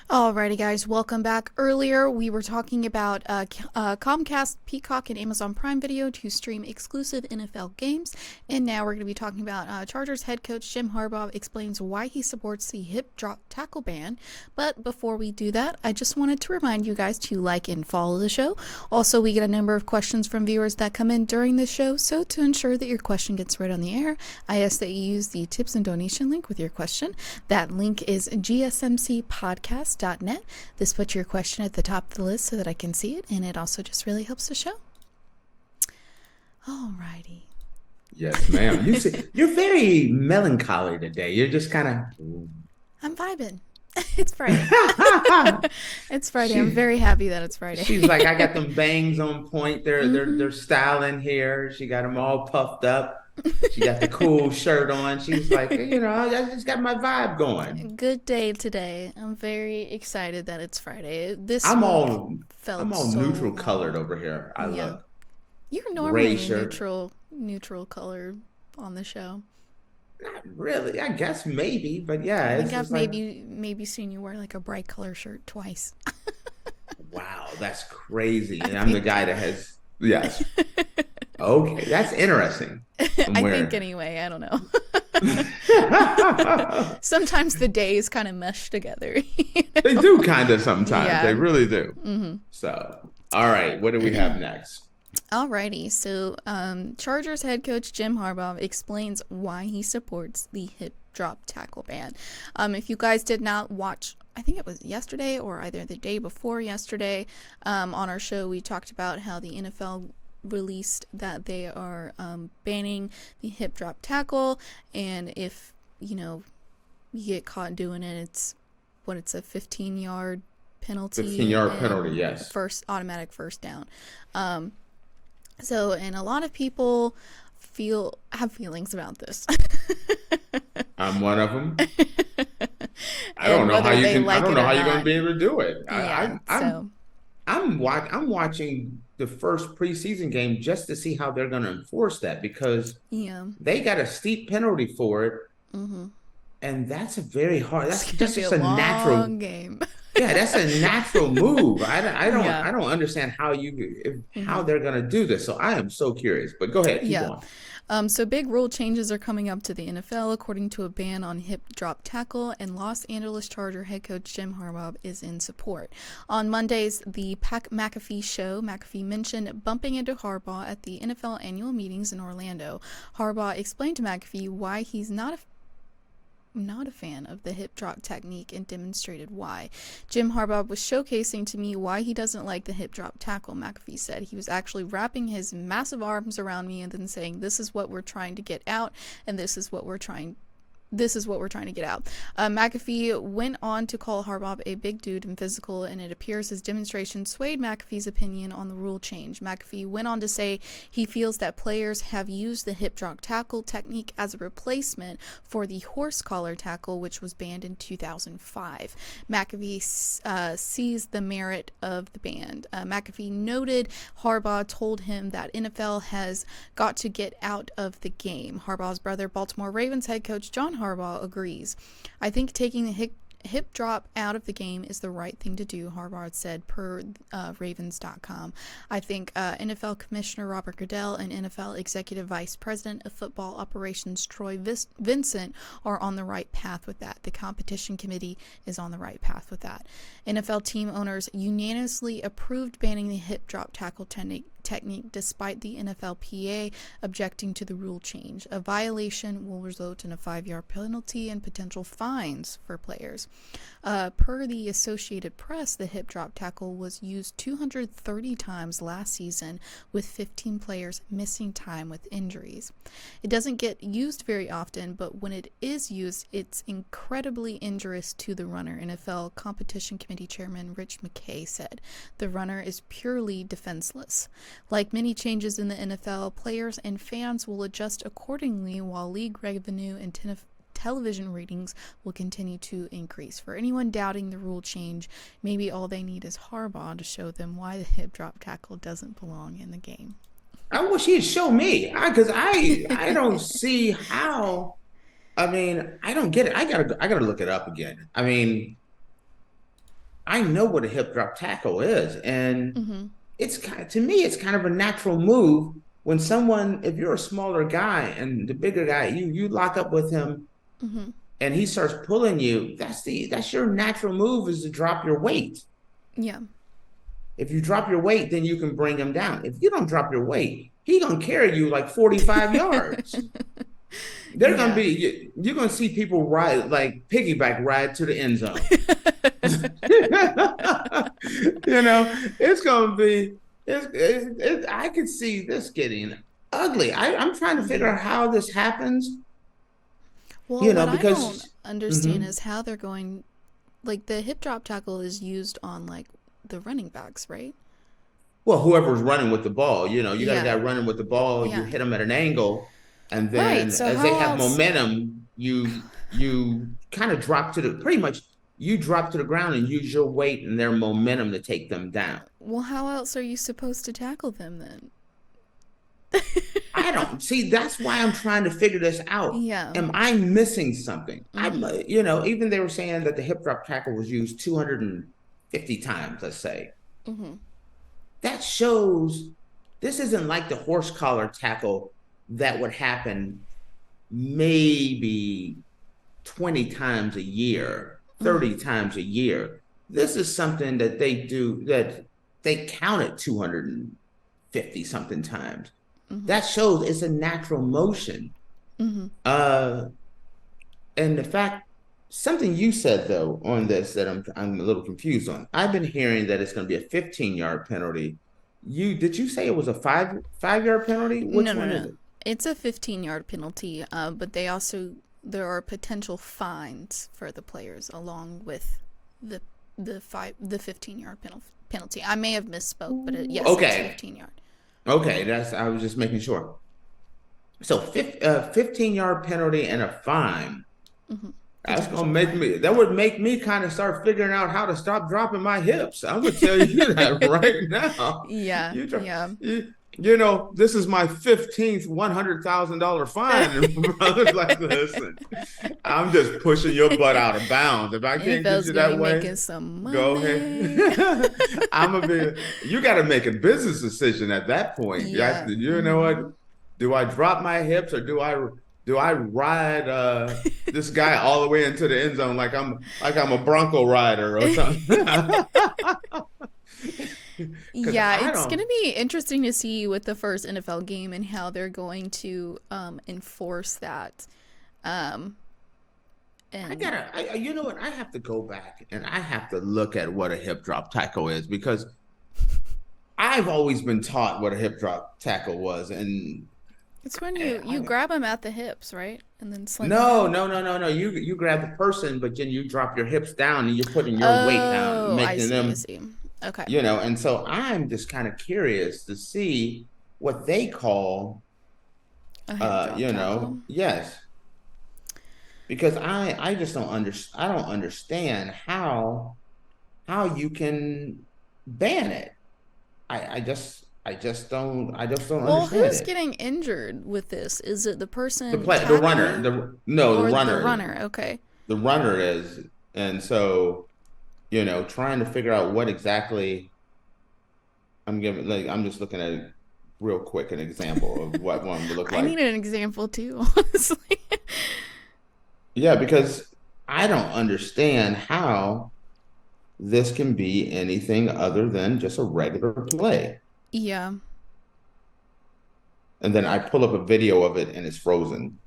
Alrighty, guys, welcome back. Earlier, we were talking about Comcast, Peacock, and Amazon Prime Video to stream exclusive NFL games. And now we're going to be talking about Chargers head coach Jim Harbaugh explains why he supports the hip drop tackle ban. But before we do that, I just wanted to remind you guys to like and follow the show. Also, we get a number of questions from viewers that come in during the show. So to ensure that your question gets read on the air, I ask that you use the tips and donation link with your question. That link is GSMCpodcast.net. This puts your question at the top of the list so that I can see it, and it also just really helps the show. Alrighty. Yes, ma'am. You're very melancholy today. You're just kind of... I'm vibing. It's Friday. It's Friday. I'm very happy that it's Friday. She's like, I got them bangs on point. They're styling here. She got them all puffed up. She got the cool shirt on. She's like, I just got my vibe going. Good day today. I'm very excited that it's Friday. I'm all so neutral long. colored over here. I love. You're normally neutral color on the show. Not really. I guess maybe, but yeah. I think I've maybe seen you wear like a bright color shirt twice. Wow, that's crazy. And I'm the guy that has yes. Okay, that's interesting. I think anyway, I don't know. Sometimes the days kind of mesh together. They do kind of sometimes. Yeah. They really do. Mm-hmm. So, all right, what do we have next? Alrighty, so Chargers head coach Jim Harbaugh explains why he supports the hip drop tackle ban. If you guys did not watch, I think it was yesterday or either the day before yesterday, on our show, we talked about how the NFL released that they are banning the hip drop tackle, and if you get caught doing it, it's a 15-yard penalty. 15-yard penalty, yes. Automatic first down. So, and a lot of people have feelings about this. I'm one of them. I don't know how you can. I don't know how you're going to be able to do it. Yeah, I'm watching the first preseason game just to see how they're going to enforce that, because they got a steep penalty for it, and that's a very hard. That's just a natural game. Yeah, that's a natural move. I don't understand how they're going to do this. So I am so curious. But go ahead. Keep going. So big rule changes are coming up to the NFL, according to a ban on hip drop tackle, and Los Angeles Charger head coach Jim Harbaugh is in support. On Mondays, the Pat McAfee Show, McAfee mentioned bumping into Harbaugh at the NFL annual meetings in Orlando. Harbaugh explained to McAfee why he's not a fan of the hip drop technique and demonstrated why. Jim Harbaugh was showcasing to me why he doesn't like the hip drop tackle, McAfee said. He was actually wrapping his massive arms around me and then saying, this is what we're trying to get out, and this is what we're trying to get out. McAfee went on to call Harbaugh a big dude and physical, and it appears his demonstration swayed McAfee's opinion on the rule change. McAfee went on to say he feels that players have used the hip drop tackle technique as a replacement for the horse collar tackle, which was banned in 2005. McAfee sees the merit of the ban. McAfee noted Harbaugh told him that NFL has got to get out of the game. Harbaugh's brother, Baltimore Ravens head coach John Harbaugh, agrees. I think taking the hip drop out of the game is the right thing to do, Harbaugh said per Ravens.com. I think NFL Commissioner Robert Goodell and NFL Executive Vice President of Football Operations Troy Vincent are on the right path with that. The competition committee is on the right path with that. NFL team owners unanimously approved banning the hip drop tackle technique despite the NFLPA objecting to the rule change. A violation will result in a 5-yard penalty and potential fines for players. Per the Associated Press, the hip drop tackle was used 230 times last season, with 15 players missing time with injuries. It doesn't get used very often, but when it is used, it's incredibly injurious to the runner, NFL Competition Committee Chairman Rich McKay said. The runner is purely defenseless. Like many changes in the NFL, players and fans will adjust accordingly, while league revenue and television ratings will continue to increase. For anyone doubting the rule change, maybe all they need is Harbaugh to show them why the hip drop tackle doesn't belong in the game. I wish he'd show me, because I don't see how. I mean, I don't get it. I gotta look it up again. I mean, I know what a hip drop tackle is, and it's to me, it's kind of a natural move when someone, if you're a smaller guy and the bigger guy, you lock up with him, and he starts pulling you. That's your natural move, is to drop your weight. Yeah. If you drop your weight, then you can bring him down. If you don't drop your weight, he gonna carry you like 45 yards. They're gonna be, you're gonna see people ride, like piggyback ride to the end zone. It's gonna be. I could see this getting ugly. I'm trying to figure out how this happens. Well, what because I don't understand is how they're going. Like, the hip drop tackle is used on like the running backs, right? Well, whoever's running with the ball, you got a guy running with the ball. You hit him at an angle, and then as they have momentum, you kind of drop to the ground and use your weight and their momentum to take them down. Well, how else are you supposed to tackle them then? I don't see. That's why I'm trying to figure this out. Yeah. Am I missing something? Even they were saying that the hip drop tackle was used 250 times, let's say. That shows this isn't like the horse collar tackle that would happen maybe 20 times a year, 30 times a year. This is something that they do, that they count it 250 something times. That shows it's a natural motion. And the fact, something you said though on this that I'm a little confused on. I've been hearing that it's going to be a 15-yard penalty. Did you say it was a 5-yard penalty? Which one is it? It's a 15-yard penalty, but there are potential fines for the players along with the 15-yard penalty. I may have misspoke, but it's 15-yard. Okay, I was just making sure. So 15-yard penalty and a fine. That would make me kind of start figuring out how to stop dropping my hips. I'm gonna tell you that right now. Yeah. This is my 15th $100,000 fine. And brothers, like, listen, I'm just pushing your butt out of bounds. If I can't get you that way, making some money. Go ahead. You got to make a business decision at that point. Yeah. You know what? Do I drop my hips, or do I ride this guy all the way into the end zone like I'm a Bronco rider or something? Yeah, it's going to be interesting to see with the first NFL game and how they're going to enforce that. And you know what? I have to go back and I have to look at what a hip drop tackle is, because I've always been taught what a hip drop tackle was, and it's when you grab them at the hips, right? And then sling No. You grab the person, but then you drop your hips down and you're putting your weight down, making them. I see. Okay. And so I'm just kind of curious to see what they call, yes, because I just don't I don't understand how you can ban it. I just don't understand. Well, who's getting injured with this? Is it the person? The runner. The runner. The runner. Okay. The runner is, and so, trying to figure out what exactly. I'm just looking at real quick an example of what one would look like. I need an example too, honestly. Yeah, because I don't understand how this can be anything other than just a regular play. Yeah. And then I pull up a video of it and it's frozen.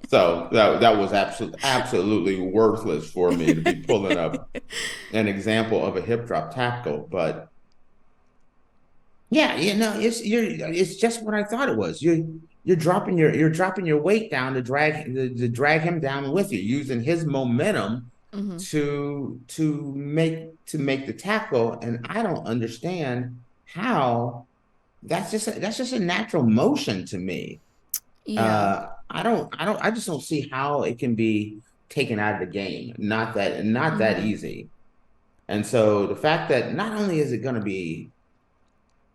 So that was absolutely worthless for me to be pulling up an example of a hip drop tackle. But yeah, it's just what I thought it was. You're dropping your weight down to drag him down with you, using his momentum to make the tackle. And I don't understand how that's just a natural motion to me. Yeah. I just don't see how it can be taken out of the game. Not that easy. And so the fact that not only is it going to be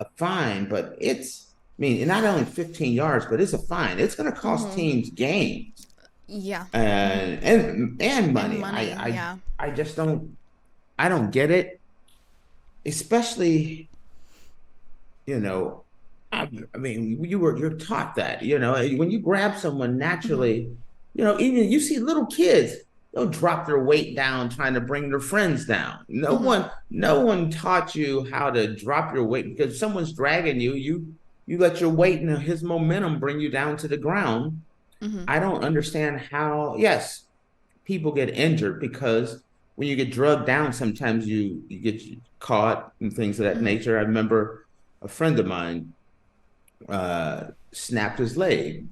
a fine, but not only 15 yards, but it's a fine. It's going to cost teams games. Yeah. And money. I just don't. I don't get it, especially, I mean, you're taught that, when you grab someone naturally, even you see little kids, they'll drop their weight down trying to bring their friends down. No one taught you how to drop your weight, because if someone's dragging you, you let your weight and his momentum bring you down to the ground. I don't understand how, yes, people get injured because when you get drugged down, sometimes you get caught and things of that nature. I remember a friend of mine snapped his leg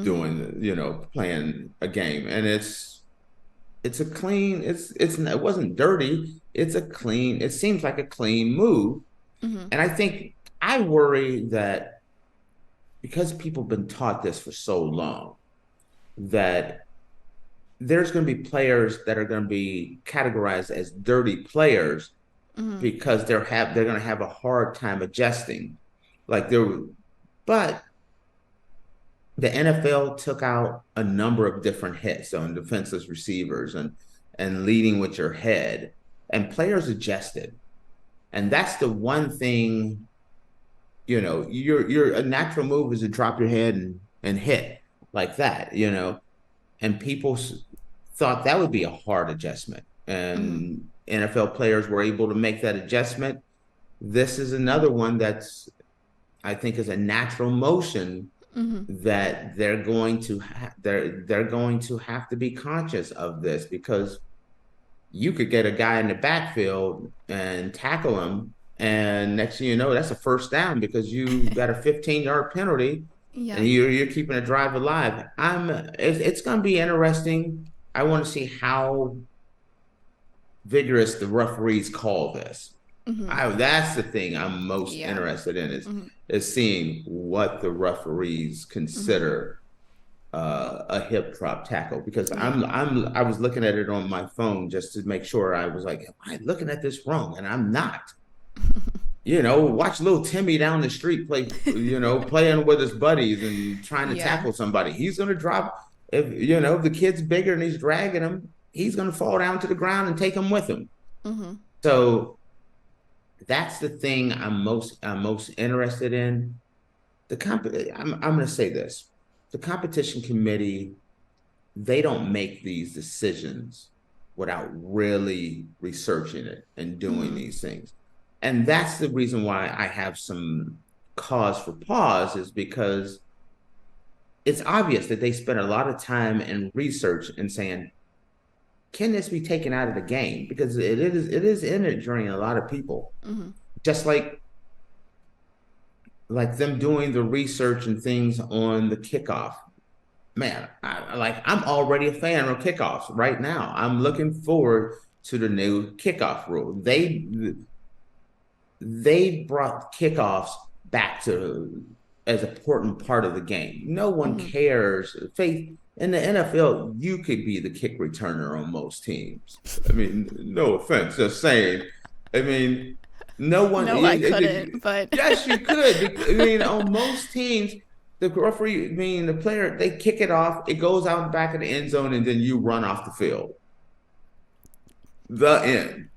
doing, playing a game, and it's a clean, it wasn't dirty. It seems like a clean move. And I worry that because people have been taught this for so long, that there's going to be players that are going to be categorized as dirty players because they're going to have a hard time adjusting. But the NFL took out a number of different hits on defenseless receivers and leading with your head, and players adjusted. And that's the one thing, your a natural move is to drop your head and hit like that, and people thought that would be a hard adjustment. And NFL players were able to make that adjustment. This is another one that's, I think, is a natural motion that they're going to have to be conscious of this, because you could get a guy in the backfield and tackle him, and next thing you know, that's a first down because you got a 15-yard penalty, and you're keeping a drive alive. It's going to be interesting. I want to see how vigorous the referees call this. That's the thing I'm most interested in is seeing what the referees consider a hip drop tackle, because I was looking at it on my phone just to make sure. I was like, am I looking at this wrong? And I'm not. Watch little Timmy down the street playing with his buddies and trying to tackle somebody. He's going to drop. If the kid's bigger and he's dragging him, he's going to fall down to the ground and take him with him. So that's the thing I'm most interested in. I'm going to say this: the competition committee, they don't make these decisions without really researching it and doing these things. And that's the reason why I have some cause for pause, is because it's obvious that they spent a lot of time and research and saying, can this be taken out of the game? Because it is injuring a lot of people. Just like them doing the research and things on the kickoff. Man, I'm already a fan of kickoffs right now. I'm looking forward to the new kickoff rule. They brought kickoffs back to as an important part of the game. No one cares. Faith, in the NFL, you could be the kick returner on most teams. I mean, no offense, just saying. I mean, no one. No, I couldn't, but yes, you could. I mean, on most teams, the referee, the player, they kick it off. It goes out the back of the end zone, and then you run off the field. The end.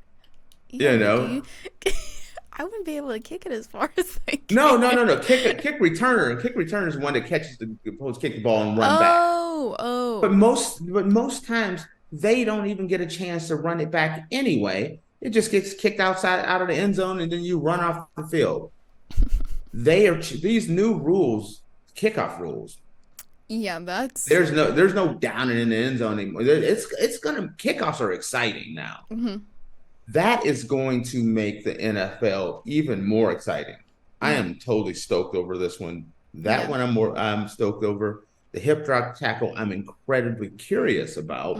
I wouldn't be able to kick it as far as they can. No. Kick returner. Kick returner is one that catches supposed to kick the ball and run back. Oh. But most times they don't even get a chance to run it back anyway. It just gets kicked out of the end zone, and then you run off the field. These new rules, kickoff rules. Yeah, there's no down in the end zone anymore. Kickoffs are exciting now. That is going to make the NFL even more exciting. I am totally stoked over this one. That one I'm stoked over. The hip drop tackle, I'm incredibly curious about.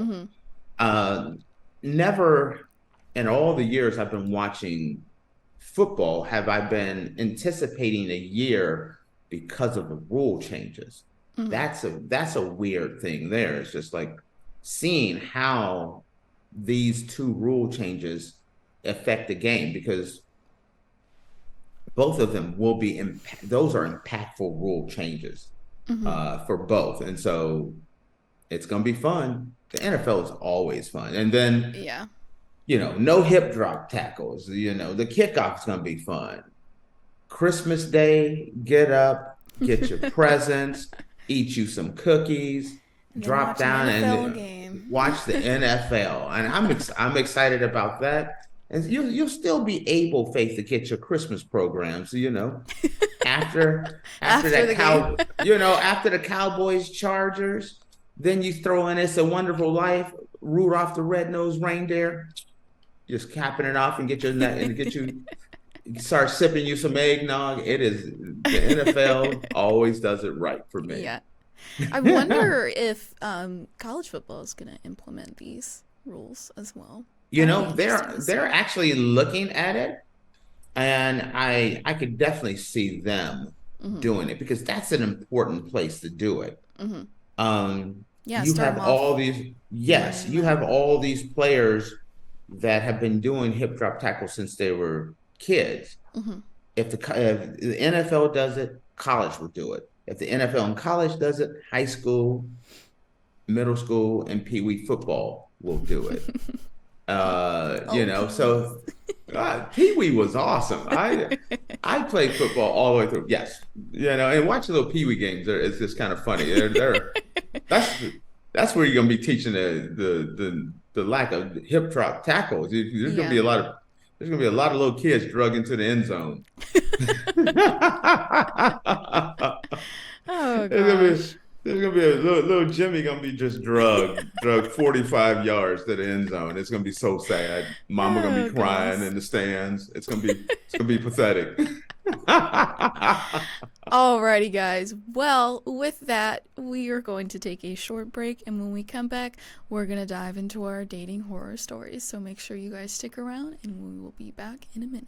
Never in all the years I've been watching football have I been anticipating a year because of the rule changes. That's a weird thing there. It's just like seeing how these two rule changes affect the game, because both of them will be those are impactful rule changes for both, and so it's going to be fun. The NFL is always fun. And then no hip drop tackles. The kickoff's gonna be fun. Christmas Day, get up, get your presents, eat you some cookies, drop down and watch the NFL. And I'm excited about that. And you'll still be able, Faith, to get your Christmas programs. After after the Cowboys Chargers, then you throw in It's a Wonderful Life, Rudolph the Red-Nosed Reindeer, just capping it off and get you start sipping you some eggnog. The NFL always does it right for me. Yeah. I wonder if college football is going to implement these rules as well. They're actually looking at it, and I could definitely see them doing it, because that's an important place to do it. You have all these players that have been doing hip drop tackle since they were kids. If the NFL does it, college will do it. If the NFL and college does it, high school, middle school, and Pee Wee football will do it. So Pee Wee was awesome. I played football all the way through. Yes, and watch the little Pee Wee games. It's just kind of funny. That's where you're gonna be teaching the lack of hip drop tackles. There's gonna be a lot of little kids drugged into the end zone. Oh gosh. There's gonna be a little Jimmy gonna be just drugged 45 yards to the end zone. It's gonna be so sad. Mama gonna be crying in the stands. It's gonna be pathetic. Alrighty, guys. Well, with that, we are going to take a short break, and when we come back, we're gonna dive into our dating horror stories. So make sure you guys stick around, and we will be back in a minute.